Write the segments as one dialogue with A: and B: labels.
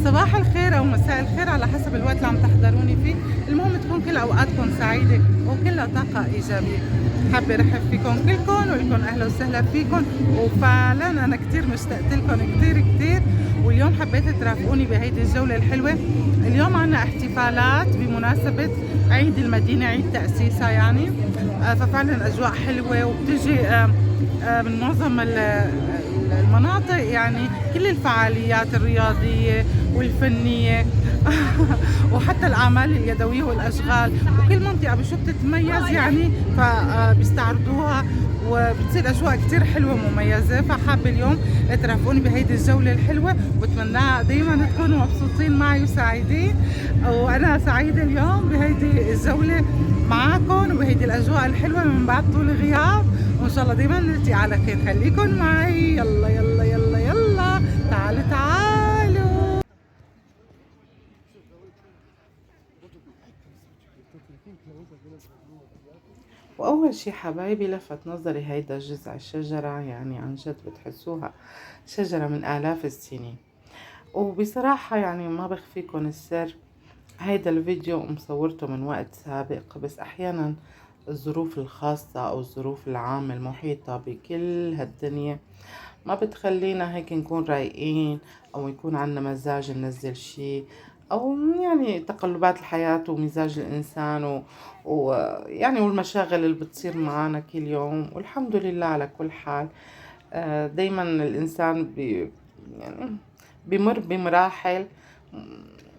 A: صباح الخير أو مساء الخير على حسب الوقت اللي عم تحضروني فيه. المهم تكون كل أوقاتكم سعيدة وكلها طاقة إيجابية. حابة رحب فيكم كلكم ولكم أهلا وسهلا فيكم، وفعلا أنا كتير مشتقت لكم كتير كتير. واليوم حبيت ترافقوني بهيدي الجولة الحلوة. اليوم عنا احتفالات بمناسبة عيد المدينة، عيد تأسيسها يعني. ففعلا أجواء حلوة وبتجي من معظم المناطق، يعني كل الفعاليات الرياضية والفنية وحتى الأعمال اليدوية والأشغال، وكل منطقة بشو بتتميز يعني فبيستعرضوها وبتصير أجواء كتير حلوة مميزة. فحابة اليوم ترافقوني بهيدي الجولة الحلوة، وبتمنى دايما تكونوا مبسوطين معي وسعيدين، وأنا سعيدة اليوم بهيدي الجولة معاكم وبهيدي الأجواء الحلوة من بعد طول غياب، وإن شاء الله دايما نلتقي على خير. خليكن معي، يلا يلا يلا يلا، تعالوا تعالوا. وأول شي حبايبي لفت نظري هيدا جذع الشجرة، يعني عن جد بتحسوها شجرة من آلاف السنين. وبصراحة يعني ما بخفيكن السر، هيدا الفيديو مصورته من وقت سابق، بس أحيانا الظروف الخاصة أو الظروف العامة المحيطة بكل هالدنيا ما بتخلينا هيك نكون رايقين أو يكون عنا مزاج ننزل شي، أو يعني تقلبات الحياة ومزاج الإنسان ويعني والمشاغل اللي بتصير معنا كل يوم. والحمد لله على كل حال. دايما الإنسان يعني بمر بمراحل،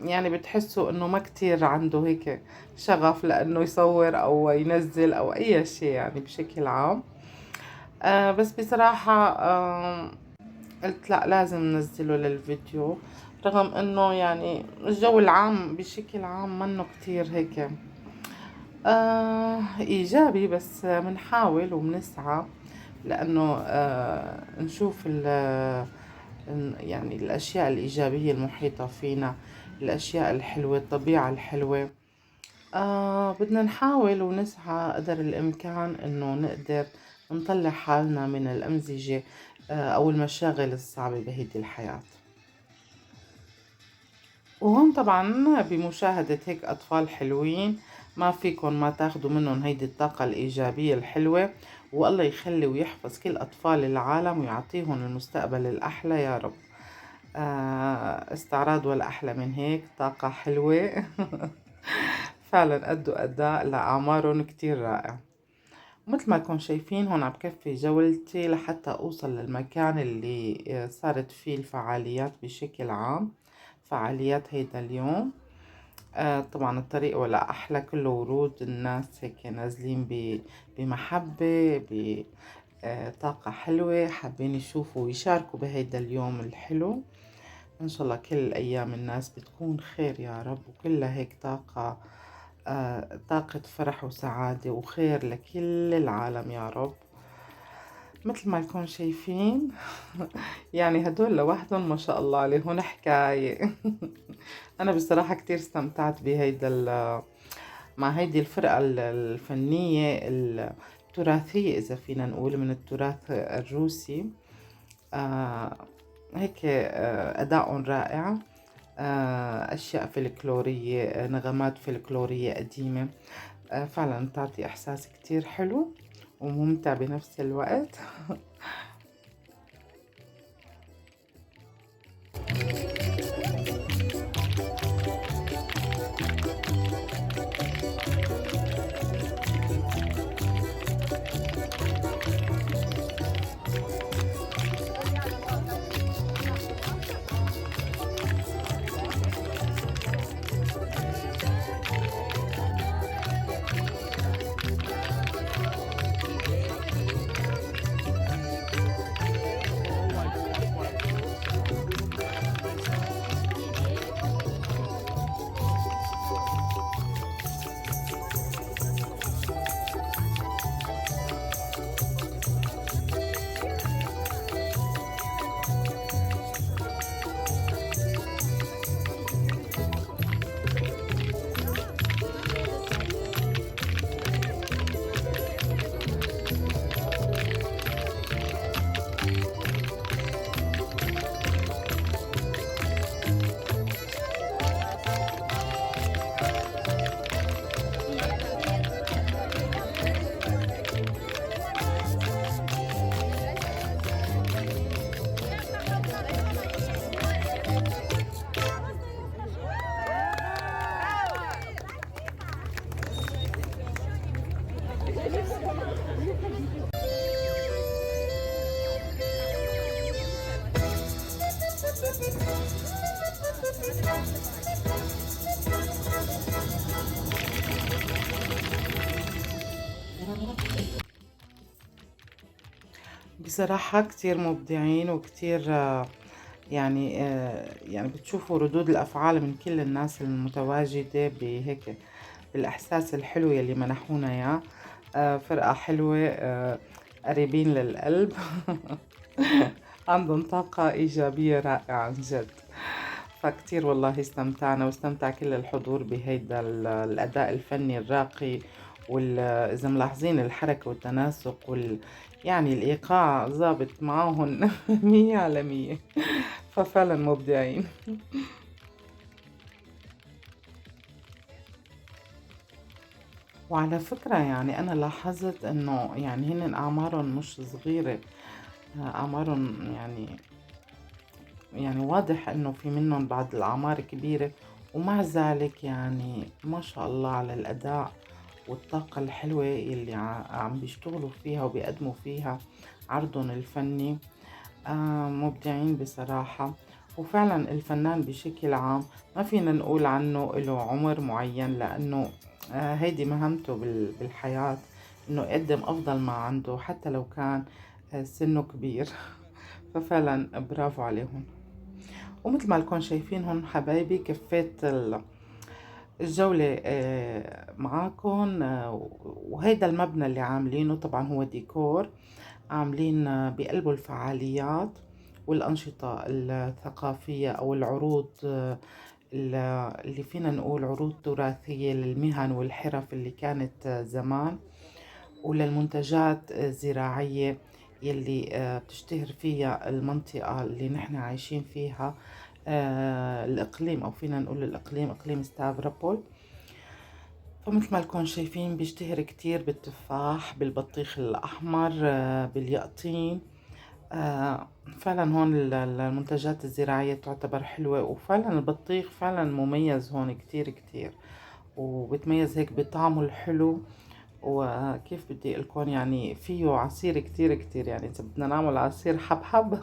A: يعني بتحسوا انه ما كتير عنده هيك شغف لانه يصور او ينزل او اي شيء يعني بشكل عام. بس بصراحة قلت لا، لازم ننزله للفيديو، رغم انه يعني الجو العام بشكل عام منه كتير هيك ايجابي، بس بنحاول وبنسعى لانه نشوف يعني الاشياء الايجابية المحيطة فينا، الاشياء الحلوة، الطبيعة الحلوة. بدنا نحاول ونسعى قدر الامكان انه نقدر نطلع حالنا من الامزجة او المشاغل الصعبة بهيدي الحياة. وهون طبعا بمشاهدة هيك أطفال حلوين ما فيكن ما تاخدوا منهم هيدي الطاقة الإيجابية الحلوة، والله يخلي ويحفظ كل أطفال العالم ويعطيهم المستقبل الأحلى يا رب. استعراض ولا أحلى من هيك طاقة حلوة. فعلا أدوا أداء لأعمارهم كتير رائع. مثل ما كنتم شايفين هون عم كفي جولتي لحتى أوصل للمكان اللي صارت فيه الفعاليات بشكل عام، فعاليات هيدا اليوم. طبعا الطريق ولا أحلى، كله ورود، الناس هيك نازلين بمحبة، بطاقة حلوة، حابين يشوفوا ويشاركوا بهيدا اليوم الحلو. إن شاء الله كل أيام الناس بتكون خير يا رب، وكلها هيك طاقة فرح وسعادة وخير لكل العالم يا رب. مثل ما لكم شايفين يعني هدول لوحدهم ما شاء الله عليهم حكاية. أنا بصراحة كتير استمتعت مع هيدي الفرقة الفنية التراثية، إذا فينا نقول من التراث الروسي. هيك أداء رائع، أشياء فلكلورية، نغمات فلكلورية قديمة، فعلا تعطي إحساس كتير حلو وممتع بنفس الوقت. بصراحة كتير مبدعين وكتير يعني بتشوفوا ردود الأفعال من كل الناس المتواجدة بهيك بالإحساس الحلو يلي منحونا إياه. فرقة حلوة، قريبين للقلب. عندهم طاقة إيجابية رائعة عن جد. فكتير والله استمتعنا واستمتع كل الحضور بهيدا الأداء الفني الراقي، إذا ملاحظين الحركة والتناسق يعني الإيقاع ظابط معاهم 100 على 100. ففعلا مبدعين. وعلى فكرة يعني أنا لاحظت إنه يعني هن أعمارهم مش صغيرة. أعمارهم يعني واضح إنه في منهم بعض الأعمار كبيرة، ومع ذلك يعني ما شاء الله على الأداء والطاقة الحلوة اللي عم بيشتغلوا فيها وبيقدموا فيها عرضهم الفني. مبدعين بصراحة. وفعلا الفنان بشكل عام ما فينا نقول عنه له عمر معين، لأنه هيدي مهمته بالحياة، إنه يقدم أفضل ما عنده حتى لو كان سنه كبير. ففعلا برافو عليهم. ومثل ما لكم شايفين هون حبايبي كفيت الجولة معاكم. وهيدا المبنى اللي عاملينه طبعا هو ديكور، عاملين بقلبه الفعاليات والأنشطة الثقافية أو العروض، اللي فينا نقول عروض تراثية للمهن والحرف اللي كانت زمان، وللمنتجات الزراعية يلي بتشتهر فيها المنطقة اللي نحن عايشين فيها. الإقليم، أو فينا نقول الإقليم إقليم ستافروبول. فمثل ما لكم شايفين بيشتهر كتير بالتفاح، بالبطيخ الأحمر، باليقطين. فعلا هون المنتجات الزراعية تعتبر حلوة، وفعلا البطيخ فعلا مميز هون كتير كتير، وبتميز هيك بطعمه الحلو. وكيف بدي لكم يعني فيه عصير كتير كتير، يعني إذا بدنا نعمل عصير حبحب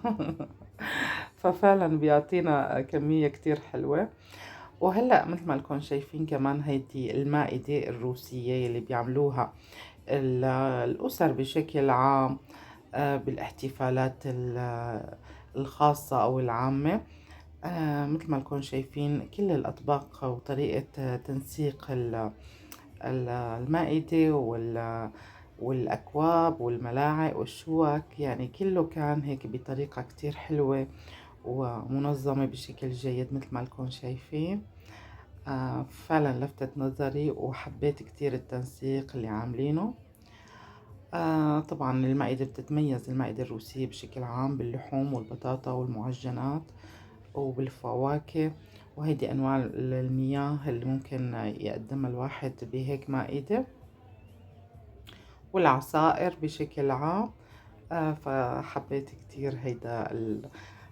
A: ففعلا بيعطينا كمية كتير حلوة. وهلأ مثل ما لكم شايفين كمان هيدي المائدة الروسية اللي بيعملوها الأسر بشكل عام بالاحتفالات الخاصة أو العامة. مثل ما لكم شايفين كل الأطباق وطريقة تنسيق المائدة والأكواب والملاعق والشوك، يعني كله كان هيك بطريقة كتير حلوة ومنظمة بشكل جيد مثل ما لكم شايفين. فعلا لفتت نظري وحبيت كتير التنسيق اللي عاملينه. طبعا المائدة بتتميز المائدة الروسية بشكل عام باللحوم والبطاطا والمعجنات وبالفواكه، وهيدي أنواع المياه اللي ممكن يقدمها الواحد بهيك مائدة، والعصائر بشكل عام. فحبيت كتير هيدا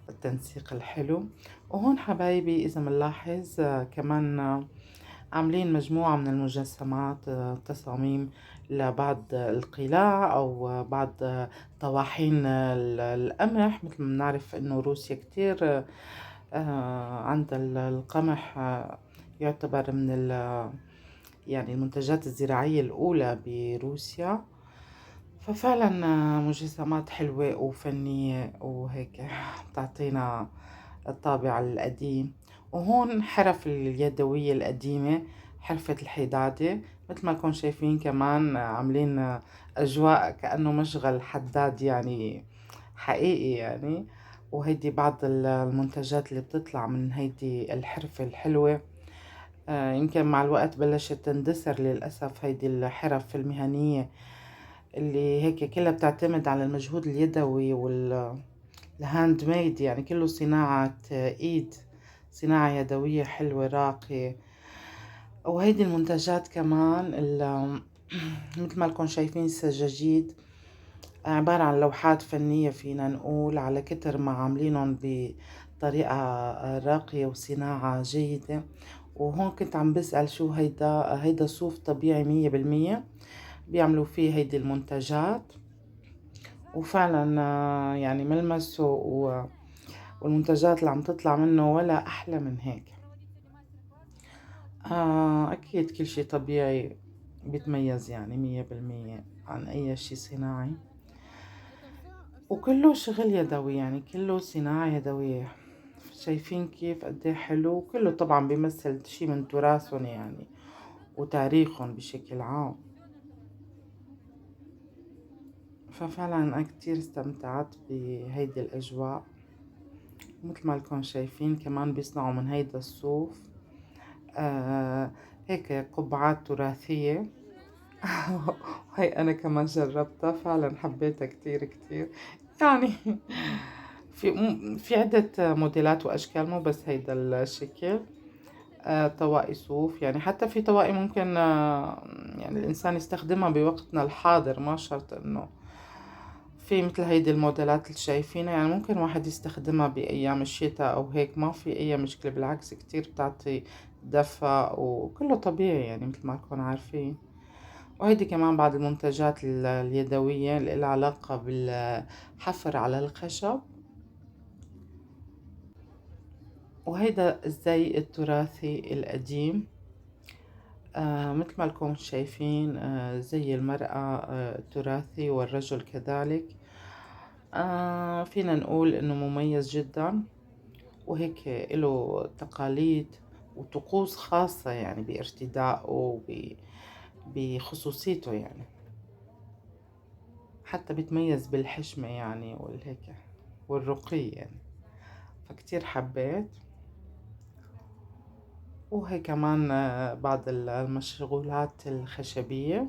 A: التنسيق الحلو. وهون حبايبي إذا منلاحظ كمان عاملين مجموعة من المجسمات، تصاميم لبعض القلاع أو بعض طواحين القمح. مثل ما بنعرف إنه روسيا كتير عند القمح يعتبر من يعني المنتجات الزراعية الأولى بروسيا. ففعلا مجسمات حلوة وفنية وهيك بتعطينا الطابع القديم. وهون حرف اليدوية القديمة، حرفة الحدادة. مثل ما لكم شايفين كمان عاملين أجواء كأنه مشغل حداد يعني حقيقي يعني. وهيدي بعض المنتجات اللي بتطلع من هيدي الحرفة الحلوة. يمكن مع الوقت بلشت تندثر للأسف هيدي الحرف المهنية اللي هيك كلها بتعتمد على المجهود اليدوي الهاند ميد، يعني كله صناعة ايد، صناعة يدوية حلوة راقية. وهيدي المنتجات كمان مثل ما لكم شايفين السجاجيد عبارة عن لوحات فنية فينا نقول، على كتر ما عاملينهم بطريقة راقية وصناعة جيدة. وهون كنت عم بسأل شو هيدا صوف طبيعي 100% بيعملوا فيه هيدي المنتجات. وفعلا يعني ملمسه والمنتجات اللي عم تطلع منه ولا أحلى من هيك. أكيد كل شي طبيعي بيتميز يعني 100% عن أي شي صناعي، وكله شغل يدوي يعني كله صناعة يدوية. شايفين كيف قديه حلو، وكله طبعا بيمثل شي من تراثهم يعني وتاريخهم بشكل عام. ففعلا أنا كتير استمتعت بهيدي الأجواء. مثل ما لكم شايفين كمان بيصنعوا من هيدا الصوف هيك قبعات تراثية. وهي أنا كمان جربتها فعلا حبيتها كتير كتير يعني. في عدة موديلات وأشكال، مو بس هيدا الشكل. طواقي صوف يعني، حتى في طواقي ممكن يعني الإنسان يستخدمها بوقتنا الحاضر، ما شرط إنه في مثل هيدي الموديلات اللي شايفينها، يعني ممكن واحد يستخدمها بأيام الشتاء أو هيك، ما في أي مشكلة، بالعكس كتير بتعطي دفء وكله طبيعي يعني مثل ما نكون عارفين. وهيدي كمان بعض المنتجات اليدوية اللي لها علاقة بالحفر على الخشب. وهيدا الزي التراثي القديم. مثل ما لكم شايفين زي المرأة التراثي والرجل كذلك. فينا نقول إنه مميز جدا، وهيك له تقاليد وطقوس خاصة يعني بارتدائه بخصوصيته يعني. حتى بيتميز بالحشمة يعني والهيك والرقي يعني، فكتير حبيت. وهي كمان بعض المشغولات الخشبية.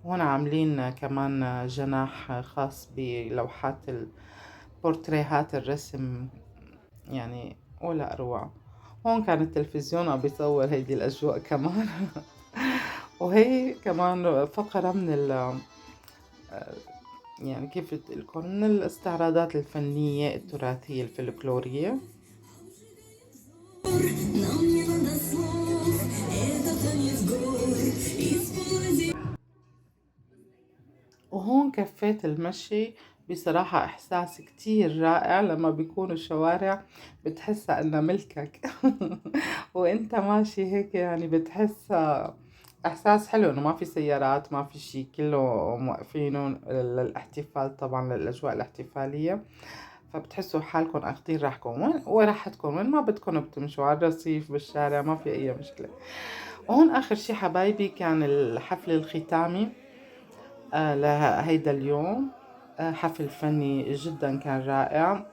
A: وهنا عاملين كمان جناح خاص بلوحات البورتريهات الرسم يعني، ولا أروع. هون كان التلفزيون عم بيصور هيدي الأجواء كمان. وهي كمان فقرة من يعني كيف لكم من الاستعراضات الفنية التراثية الفلكلورية. وهون كفيت المشي. بصراحة إحساس كتير رائع لما بيكونوا الشوارع بتحسها إنها ملكك. وإنت ماشي هيك يعني بتحس إحساس حلو إنه ما في سيارات، ما في شي، كله موقفينه للاحتفال، طبعا للأجواء الاحتفالية. فبتحسوا حالكم أخدين راحتكم وين راحتكم، وين ما بدكم بتمشوا على الرصيف بالشارع، ما في أي مشكلة. وهون آخر شي حبايبي كان الحفل الختامي لهيدا اليوم. حفل فني جدا كان رائع.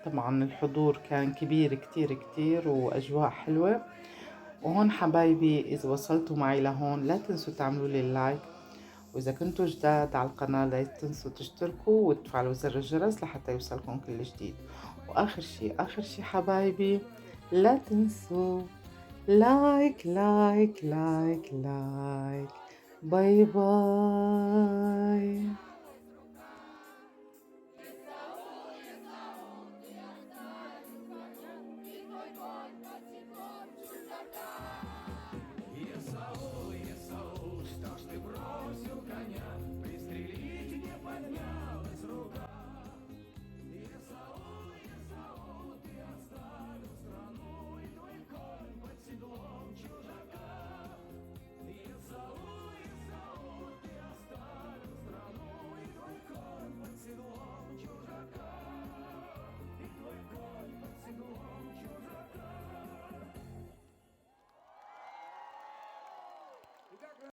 A: طبعا الحضور كان كبير كتير كتير وأجواء حلوة. وهون حبايبي إذا وصلتوا معي لهون لا تنسوا تعملوا لي اللايك، وإذا كنتوا جداد على القناة لا تنسوا تشتركوا وتفعلوا زر الجرس لحتى يوصلكم كل جديد. آخر شي حبايبي، لا تنسوا لايك لايك لايك لايك. باي باي.